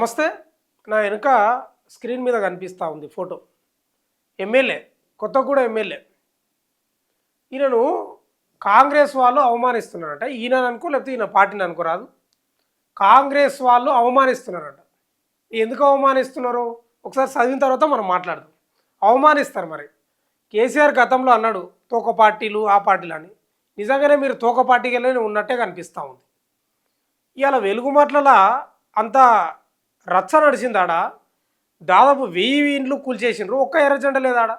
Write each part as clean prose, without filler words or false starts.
నమస్తే. నా వెనుక స్క్రీన్ మీద కనిపిస్తూ ఉంది ఫోటో. MLA, Kothaguda MLA. ఈయనను కాంగ్రెస్ వాళ్ళు అవమానిస్తున్నారట. ఈయన అనుకో లేకపోతే ఈయన పార్టీని అనుకోరాదు. కాంగ్రెస్ వాళ్ళు అవమానిస్తున్నారట. ఎందుకు అవమానిస్తున్నారో ఒకసారి చదివిన తర్వాత మనం మాట్లాడదాం. అవమానిస్తారు మరి. కేసీఆర్ గతంలో అన్నాడు తోక పార్టీలు ఆ పార్టీలు అని. నిజంగానే మీరు తోక పార్టీకి వెళ్ళి ఉన్నట్టే కనిపిస్తూ ఉంది. ఇవాళ వెలుగుమట్లలో అంత రచ్చ నడిచిందాడ. దాదాపు 1000 ఇండ్లు కూల్చేసిండ్రు. ఒక్క ఎర్రజెండ లేదాడ.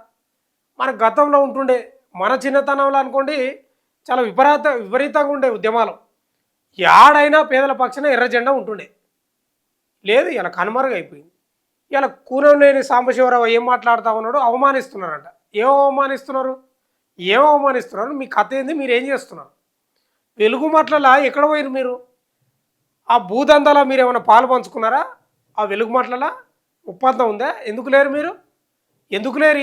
మన గతంలో ఉంటుండే, మన చిన్నతనంలో అనుకోండి చాలా విపరీతంగా ఉండే ఉద్యమాలు. యాడైనా పేదల పక్షాన ఎర్రజెండా ఉంటుండే. లేదు, ఇలా కనుమరుగైపోయింది. ఇలా కూనంనేని సాంబశివరావు ఏం మాట్లాడుతూ ఉన్నాడు, అవమానిస్తున్నారంట. ఏం అవమానిస్తున్నారు? మీ కథ ఏంది, మీరు ఏం చేస్తున్నారు? వెలుగుమట్లలో ఎక్కడ పోయిరు మీరు? ఆ భూదందాలో మీరు ఏమైనా పాలు పంచుకున్నారా? ఆ వెలుగుమట్లలో ఒప్పందం ఉందా? ఎందుకు లేరు?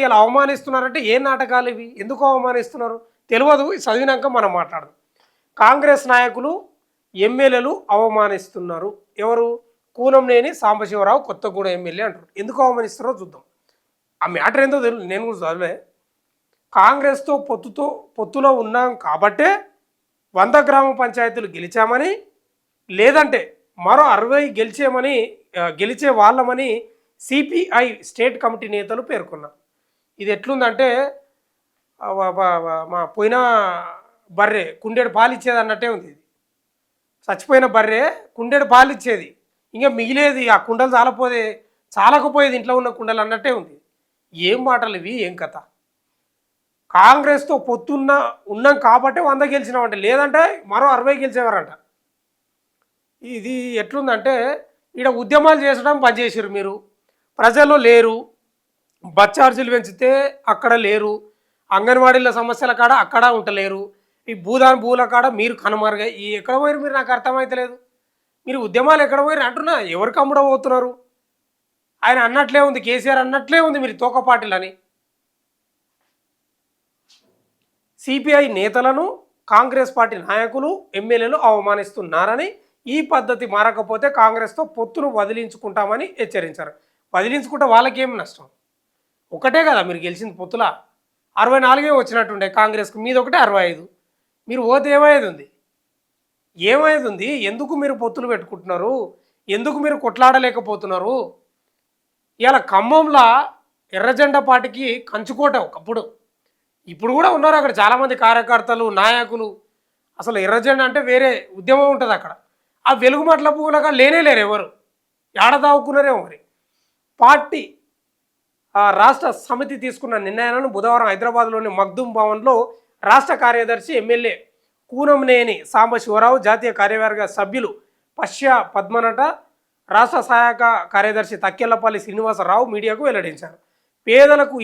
ఇలా అవమానిస్తున్నారంటే ఏ నాటకాలు ఇవి? ఎందుకు అవమానిస్తున్నారు తెలియదు. చదివినాక మనం మాట్లాడదాం. కాంగ్రెస్ నాయకులు ఎమ్మెల్యేలు అవమానిస్తున్నారు. ఎవరు? కూనంనేని సాంబశివరావు కొత్తగూడ ఎమ్మెల్యే అంటారు. ఎందుకు అవమానిస్తున్నారో చూద్దాం. ఆ మ్యాటర్ ఏందో తెలియదు, నేను కూడా చదివే. కాంగ్రెస్తో పొత్తులో ఉన్నాం కాబట్టే 100 గ్రామ పంచాయతీలు గెలిచామని, లేదంటే మరో 60 గెలిచే వాళ్ళమని సిపిఐ స్టేట్ కమిటీ నేతలు పేర్కొన్నారు. ఇది ఎట్లుందంటే మా పోయిన బర్రె కుండెడు పాలిచ్చేది అన్నట్టే ఉంది. ఇది చచ్చిపోయిన బర్రె కుండెడు పాలిచ్చేది, ఇంకా మిగిలేది ఆ కుండలు చాలకపోయేది ఇంట్లో ఉన్న కుండలు అన్నట్టే ఉంది. ఏం మాటలు ఇవి, ఏం కథ? కాంగ్రెస్తో ఉన్నాం కాబట్టి 100 గెలిచినామంటే, లేదంటే మరో 60 గెలిచేవారంట. ఇది ఎట్లుందంటే ఇక్కడ ఉద్యమాలు చేసడం బంద్ చేసారు మీరు. ప్రజల్లో లేరు. బస్ ఛార్జీలు పెంచితే అక్కడ లేరు. అంగన్వాడీల సమస్యల కాడ అక్కడ ఉండలేరు. ఈ భూల కాడ మీరు కనుమరుగా ఎక్కడ పోయారు మీరు? నాకు అర్థమైతలేదు. మీరు ఉద్యమాలు ఎక్కడ పోయారు అంటున్నా. ఎవరికి అమ్ముడబోతున్నారు? ఆయన అన్నట్లే ఉంది, కేసీఆర్ అన్నట్లే ఉంది మీరు తోక పార్టీలని. సిపిఐ నేతలను కాంగ్రెస్ పార్టీ నాయకులు ఎమ్మెల్యేలు అవమానిస్తున్నారని, ఈ పద్ధతి మారకపోతే కాంగ్రెస్తో పొత్తును వదిలించుకుంటామని హెచ్చరించారు. వదిలించుకుంటే వాళ్ళకేం నష్టం? ఒకటే కదా మీరు గెలిచింది పొత్తులా. 64 వచ్చినట్టుండే కాంగ్రెస్కి, మీది ఒకటే 65. మీరు ఓతే ఏమైంది ఉంది? ఎందుకు మీరు పొత్తులు పెట్టుకుంటున్నారు? ఎందుకు మీరు కొట్లాడలేకపోతున్నారు? ఇలా ఖమ్మంలో ఎర్రజెండా పార్టీకి కంచుకోట ఒకప్పుడు. ఇప్పుడు కూడా ఉన్నారు అక్కడ చాలామంది కార్యకర్తలు, నాయకులు. అసలు ఎర్రజెండా అంటే వేరే ఉద్యమం ఉంటుంది అక్కడ. ఆ వెలుగుమట్ల పువ్వులుగా లేరు ఎవరు. ఏడ దావుకున్నారేమో మరి. పార్టీ రాష్ట్ర సమితి తీసుకున్న నిర్ణయాలను బుధవారం హైదరాబాద్లోని మగ్దుం భవన్లో రాష్ట్ర కార్యదర్శి ఎమ్మెల్యే కూనంనేని సాంబశివరావు, జాతీయ కార్యవర్గ సభ్యులు పశ్య పద్మనట, రాష్ట్ర సహాయక కార్యదర్శి తక్కెళ్లపల్లి శ్రీనివాసరావు మీడియాకు వెల్లడించారు. పేదలకు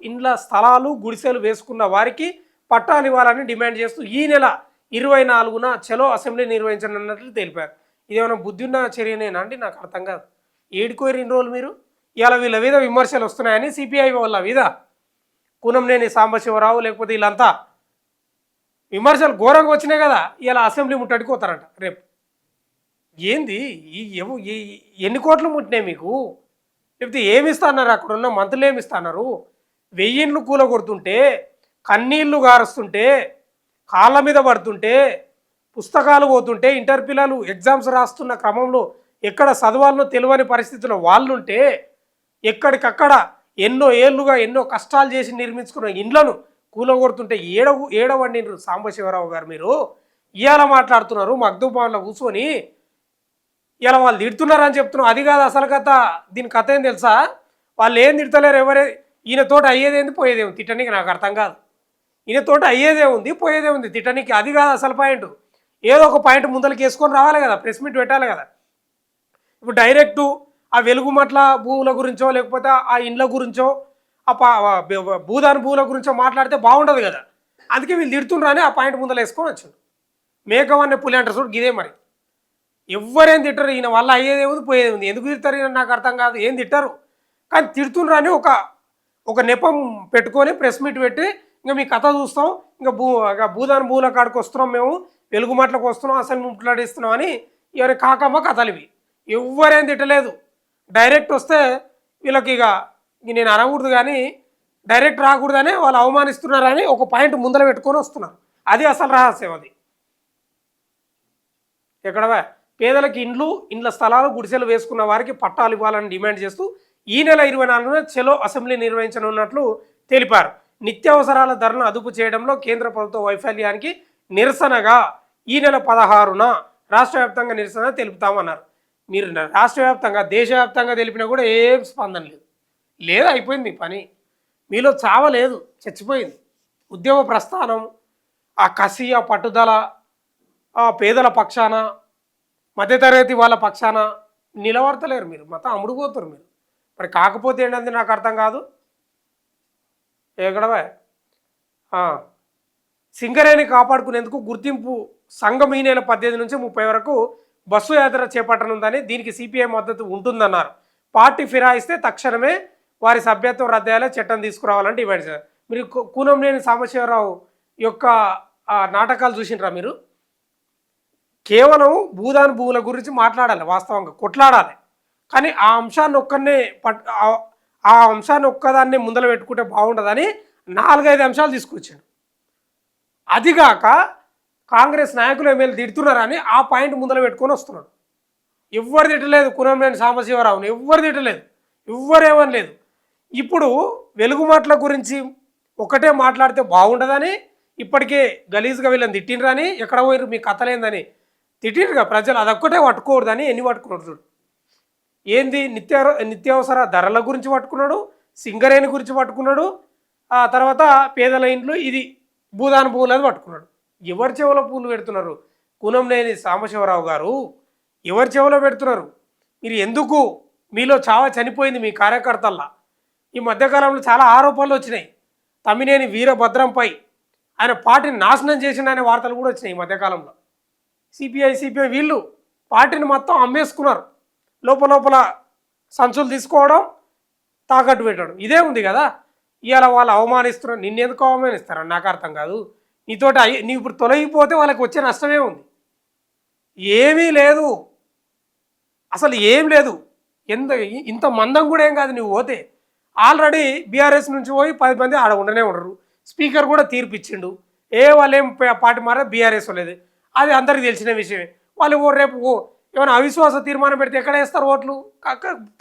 ఇండ్ల స్థలాలు, గుడిసెలు వేసుకున్న వారికి పట్టాలు ఇవ్వాలని డిమాండ్ చేస్తూ ఈ నెల 24న చలో అసెంబ్లీ నిర్వహించనున్నట్లు తెలిపారు. ఇదేమైనా బుద్ధి ఉన్న చర్యనేనా అండి? నాకు అర్థం కాదు. ఏడుకోరు ఇన్ని రోజులు మీరు. ఇవాళ వీళ్ళ మీద విమర్శలు వస్తున్నాయని సిపిఐ వాళ్ళ మీద కూనంనేని సాంబశివరావు లేకపోతే వీళ్ళంతా విమర్శలు ఘోరంగా వచ్చినాయి కదా. ఇలా అసెంబ్లీ ముట్టడికి పోతారంట రేపు. ఏంది ఎన్ని కోట్లు ముట్టినాయి మీకు? లేకపోతే ఏమిస్తున్నారు? అక్కడ ఉన్న మంత్రులు ఏమిస్తున్నారు? 1000 ఇండ్లు కూలగొడుతుంటే, కన్నీళ్లు గారుస్తుంటే, కాళ్ళ మీద పడుతుంటే, పుస్తకాలు పోతుంటే, ఇంటర్ పిల్లలు ఎగ్జామ్స్ రాస్తున్న క్రమంలో ఎక్కడ చదవాలనో తెలియని పరిస్థితుల్లో వాళ్ళుంటే, ఎక్కడికక్కడ ఎన్నో ఏళ్ళుగా ఎన్నో కష్టాలు చేసి నిర్మించుకున్న ఇండ్లను కూలగొడుతుంటే ఏడవండినరు సాంబశివరావు గారు మీరు. ఇవాళ మాట్లాడుతున్నారు మగ్దుబాన్లో కూర్చొని. ఇలా వాళ్ళు తిడుతున్నారని చెప్తున్నారు. అది కాదు అసలు కథ. దీని కథ ఏం తెలుసా? వాళ్ళు ఏం తిడతలేరు. ఈయనతోటి అయ్యేదేంది పోయేదేముంది తిట్టనికి? నాకు అర్థం కాదు. ఈయనతోటి అయ్యేదే ఉంది పోయేదే ఉంది తిట్టనికి. అది కాదు అసలు పాయింట్. ఏదో ఒక పాయింట్ ముందలకి వేసుకొని రావాలి కదా, ప్రెస్ మీట్ పెట్టాలి కదా. ఇప్పుడు డైరెక్టు ఆ వెలుగుమట్ల భూముల గురించో లేకపోతే ఆ ఇండ్ల గురించో ఆ భూల గురించో మాట్లాడితే బాగుండదు కదా. అందుకే వీళ్ళు తిడుతుండ్రని ఆ పాయింట్ ముందర వేసుకొని వచ్చాడు. మేకవన్నీ పులి అంటారు చూడు, ఇదే మరి. ఎవరేం తిట్టరు. ఈయన వల్ల అయ్యేదే ఉంది పోయేదే ఉంది. ఎందుకు తిడతారు ఈయన నాకు అర్థం కాదు. ఏం తిట్టరు కానీ తిడుతుండ్రని ఒక నెపం పెట్టుకొని ప్రెస్ మీట్ పెట్టి ఇంకా మీ కథ చూస్తాం, ఇంకా భూల కాడికి వస్తున్నాం, మేము వెలుగుమట్లకు వస్తున్నాం, అసలు ముట్లాడిస్తున్నాం అని ఎవరి కాకమ్మ కథలు ఇవి. ఎవరేం తిట్టలేదు. డైరెక్ట్ వస్తే వీళ్ళకి ఇక నేను అనకూడదు కానీ డైరెక్ట్ రాకూడదని వాళ్ళు అవమానిస్తున్నారని ఒక పాయింట్ ముందర పెట్టుకొని వస్తున్నారు. అది అసలు రహస్యం. అది ఎక్కడ పేదలకు ఇండ్ల స్థలాలు గుడిసెలు వేసుకున్న వారికి పట్టాలు ఇవ్వాలని డిమాండ్ చేస్తూ ఈ నెల 24న చెలో అసెంబ్లీ నిర్వహించనున్నట్లు తెలిపారు. నిత్యావసరాల ధరను అదుపు చేయడంలో కేంద్ర ప్రభుత్వ వైఫల్యానికి నిరసనగా ఈ నెల 16న రాష్ట్ర వ్యాప్తంగా నిరసన తెలుపుతామన్నారు. మీరు రాష్ట్ర వ్యాప్తంగా దేశవ్యాప్తంగా తెలిపినా కూడా ఏం స్పందన లేదు. అయిపోయింది మీ పని. మీలో చావలేదు, చచ్చిపోయింది. ఉద్యమ ప్రస్థానం, ఆ కసి, ఆ పట్టుదల, ఆ పేదల పక్షాన, మధ్యతరగతి వాళ్ళ పక్షాన నిలబడతలేరు. మీరు మొత్తం అమ్ముడుపోతారు మీరు. మరి కాకపోతే ఏంటంటే నాకు అర్థం కాదు. ఎక్కడవే సింగరేణి కాపాడుకునేందుకు గుర్తింపు సంఘం ఈ నెల 18 నుంచి 30 వరకు బస్సు యాత్ర చేపట్టనుందని, దీనికి సిపిఐ మద్దతు ఉంటుందన్నారు. పార్టీ ఫిరాయిస్తే తక్షణమే వారి సభ్యత్వం రద్దయ్యేలా చట్టం తీసుకురావాలని డిమాండ్ చేశారు. మీరు కూనంనేని సాంబశివరావు యొక్క నాటకాలు చూసినరా మీరు? కేవలం భూముల గురించి మాట్లాడాలి, వాస్తవంగా కొట్లాడాలి. కానీ ఆ అంశాన్ని ఆ అంశాన్ని ఒక్కదాన్ని ముందర పెట్టుకుంటే బాగుండదని 4-5 అంశాలు తీసుకొచ్చాడు. అదిగాక కాంగ్రెస్ నాయకులు ఎమ్మెల్యే తిడుతున్నారని ఆ పాయింట్ ముందర పెట్టుకొని వస్తున్నాడు. ఎవ్వరు తిట్టలేదు కూనంనేని సాంబశివరావుని, ఎవ్వరు తిట్టలేదు, ఎవ్వరేమని లేదు. ఇప్పుడు వెలుగుమాటల గురించి ఒకటే మాట్లాడితే బాగుండదని, ఇప్పటికే గలీజ్గా వీళ్ళని తిట్టినరని, ఎక్కడ పోయిరు మీ కథలేందని తిట్టిరుగా ప్రజలు. అదొక్కటే పట్టుకోకూడదని ఎన్ని పట్టుకున్నాడు చూడు. ఏంది నిత్యావసర ధరల గురించి పట్టుకున్నాడు, సింగరేణి గురించి పట్టుకున్నాడు, ఆ తర్వాత పేదల ఇండ్లు, ఇది భూములు అది పట్టుకున్నాడు. ఎవరి చెవులో పూలు పెడుతున్నారు కూనంనేని సాంబశివరావు గారు? ఎవరి చెవులో పెడుతున్నారు మీరు? ఎందుకు మీలో చనిపోయింది మీ కార్యకర్తల్లా. ఈ మధ్యకాలంలో చాలా ఆరోపణలు వచ్చినాయి. తమ్మినేని వీరభద్రంపై ఆయన పార్టీని నాశనం చేసిండనే వార్తలు కూడా వచ్చినాయి ఈ మధ్యకాలంలో. సిపిఐ వీళ్ళు పార్టీని మొత్తం అమ్మేసుకున్నారు. లోపల సంచులు తీసుకోవడం, తాకట్టు పెట్టడం, ఇదే ఉంది కదా. ఇవాళ వాళ్ళు అవమానిస్తున్నారు. నిన్నెందుకు అవమానిస్తారు నాకు అర్థం కాదు. నీతోటి నీ ఇప్పుడు తొలగిపోతే వాళ్ళకి వచ్చే నష్టమే ఉంది? ఏమీ లేదు, అసలు ఏం లేదు. ఇంత మందం కూడా ఏం కాదు. నువ్వు పోతే ఆల్రెడీ బీఆర్ఎస్ నుంచి పోయి 10 మంది ఆడ ఉండనే ఉండరు. స్పీకర్ కూడా తీర్పిచ్చిండు. వాళ్ళేం పార్టీ మారా బీఆర్ఎస్ లేదు, అది అందరికీ తెలిసిన విషయమే. వాళ్ళు రేపు ఏమైనా అవిశ్వాస తీర్మానం పెడితే ఎక్కడ వేస్తారు ఓట్లు?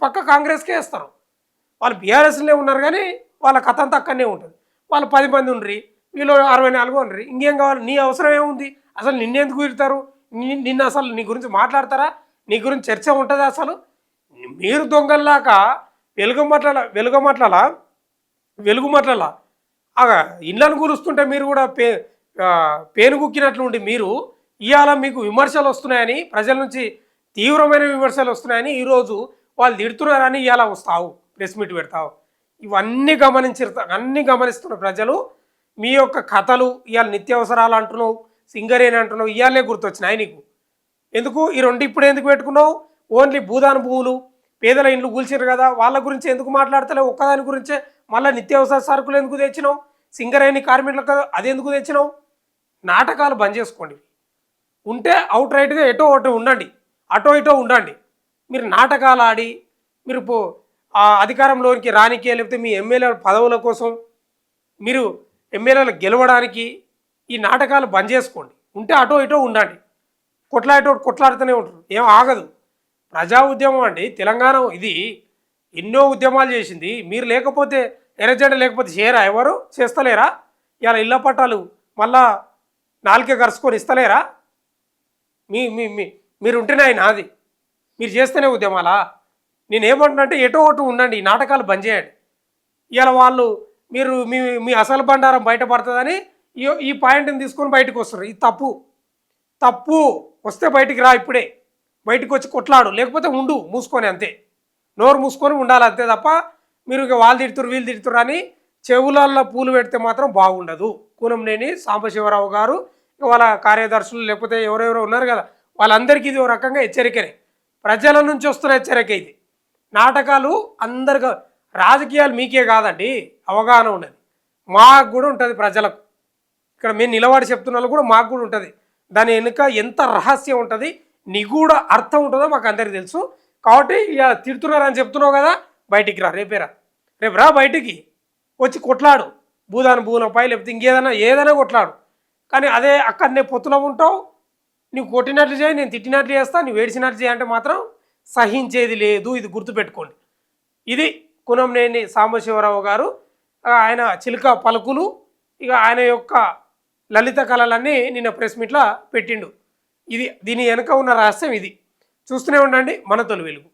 పక్క కాంగ్రెస్కే వేస్తారు. వాళ్ళు బీఆర్ఎస్లో ఉన్నారు కానీ వాళ్ళ కథ అంతా అక్కడనే ఉంటుంది. వాళ్ళు 10 మంది ఉండ్రి, వీళ్ళు 64 ఉండ్రి. ఇంకేం కావాలి? నీ అవసరం ఏముంది? అసలు నిన్నెందుకు తిడతారు? నిన్ను అసలు నీ గురించి మాట్లాడతారా? నీ గురించి చర్చ ఉంటుంది? అసలు మీరు దొంగల్లాక వెలుగుమట్ల ఇళ్ళను కూరుస్తుంటే మీరు కూడా పేనుగుక్కినట్లు ఉండి మీరు ఇవాళ మీకు విమర్శలు వస్తున్నాయని, ప్రజల నుంచి తీవ్రమైన విమర్శలు వస్తున్నాయని ఈరోజు వాళ్ళు తిడుతున్నారని ఇవాళ వస్తావు, ప్రెస్ మీట్ పెడతావు. ఇవన్నీ గమనిస్తున్న ప్రజలు మీ యొక్క కథలు. ఇవాళ నిత్యావసరాలు అంటున్నావు, సింగరేణి అంటున్నావు, ఇవాళే గుర్తొచ్చినాయి నీకు. ఎందుకు ఈ రెండు ఇప్పుడు ఎందుకు పెట్టుకున్నావు? ఓన్లీ భూములు, పేదల ఇండ్లు కూల్చారు కదా, వాళ్ళ గురించి ఎందుకు మాట్లాడతలేవు? ఒక్కదాని గురించే మళ్ళీ నిత్యావసర సరుకులు ఎందుకు తెచ్చినావు? సింగరేణి కార్మికులకు అది ఎందుకు తెచ్చినావు? నాటకాలు బంద్ చేసుకోండి. ఉంటే అవుట్ రైట్గా ఎటో ఉండండి, అటో ఇటో ఉండండి. మీరు నాటకాలు ఆడి మీరు అధికారంలోనికి రానికే, లేకపోతే మీ ఎమ్మెల్యే పదవుల కోసం, మీరు ఎమ్మెల్యేలు గెలవడానికి ఈ నాటకాలు బంద్ చేసుకోండి. ఉంటే అటో ఇటో ఉండండి. కొట్లాడుతూనే ఉంటారు, ఏం ఆగదు. ప్రజా ఉద్యమం అండి తెలంగాణ. ఇది ఎన్నో ఉద్యమాలు చేసింది. మీరు లేకపోతే, ఎర్రజెండా లేకపోతే చేయరా? ఎవరు చేస్తలేరా? ఇలా ఇళ్ల పట్టాలు మళ్ళా 4 కరుచుకొని ఇస్తలేరా? మీరు ఉంటేనే నాది, మీరు చేస్తేనే ఉద్యమాలా? నేనేమంటున్నా ఎటో ఒకటి ఉండండి, ఈ నాటకాలు బంద్ చేయండి. ఇలా వాళ్ళు మీరు మీ అసలు బండారం బయటపడుతుందని ఈ పాయింట్ని తీసుకొని బయటకు వస్తారు. ఇది తప్పు. వస్తే బయటికి రా, ఇప్పుడే బయటకు వచ్చి కొట్లాడు, లేకపోతే ఉండు మూసుకొని, అంతే. నోరు మూసుకొని ఉండాలి అంతే తప్ప మీరు ఇక వాళ్ళు వీళ్ళు తిడుతురు అని చెవులల్లో పూలు పెడితే మాత్రం బాగుండదు. కూనంనేని సాంబశివరావు గారు, వాళ్ళ కార్యదర్శులు, లేకపోతే ఎవరెవరో ఉన్నారు కదా, వాళ్ళందరికీ ఇది ఓ రకంగా హెచ్చరికనే. ప్రజల నుంచి వస్తున్న హెచ్చరిక ఇది. నాటకాలు అందరికీ, రాజకీయాలు మీకే కాదండి, అవగాహన ఉన్నది, మాకు కూడా ఉంటుంది. ప్రజలకు ఇక్కడ మేము నిలబడి చెప్తున్న వాళ్ళు కూడా మాకు కూడా ఉంటుంది. దాని వెనుక ఎంత రహస్యం ఉంటుంది, నిగూఢ అర్థం ఉంటుందో మాకు అందరికీ తెలుసు. కాబట్టి ఇక తిడుతున్నారని చెప్తున్నావు కదా, బయటికి రా, రేపేరా, రేపు రా బయటికి వచ్చి కొట్లాడు, భూదాన భూలపై లేకపోతే ఇంకేదైనా ఏదైనా కొట్లాడు. కానీ అదే అక్కడనే పొత్తులో ఉంటావు, నువ్వు కొట్టినట్లు చేయి, నేను తిట్టినట్లు చేస్తా, నువ్వు ఏడిచినట్లు చేయి అంటే మాత్రం సహించేది లేదు. ఇది గుర్తుపెట్టుకోండి. ఇది కునంనేని సాంబశివరావు గారు, ఆయన చిలుక పలుకులు, ఇక ఆయన యొక్క లలిత కళలన్నీ నిన్న ప్రెస్ మీట్లో పెట్టిండు. ఇది దీని వెనుక ఉన్న రహస్యం ఇది. చూస్తూనే ఉండండి మన తొలి వెలుగు.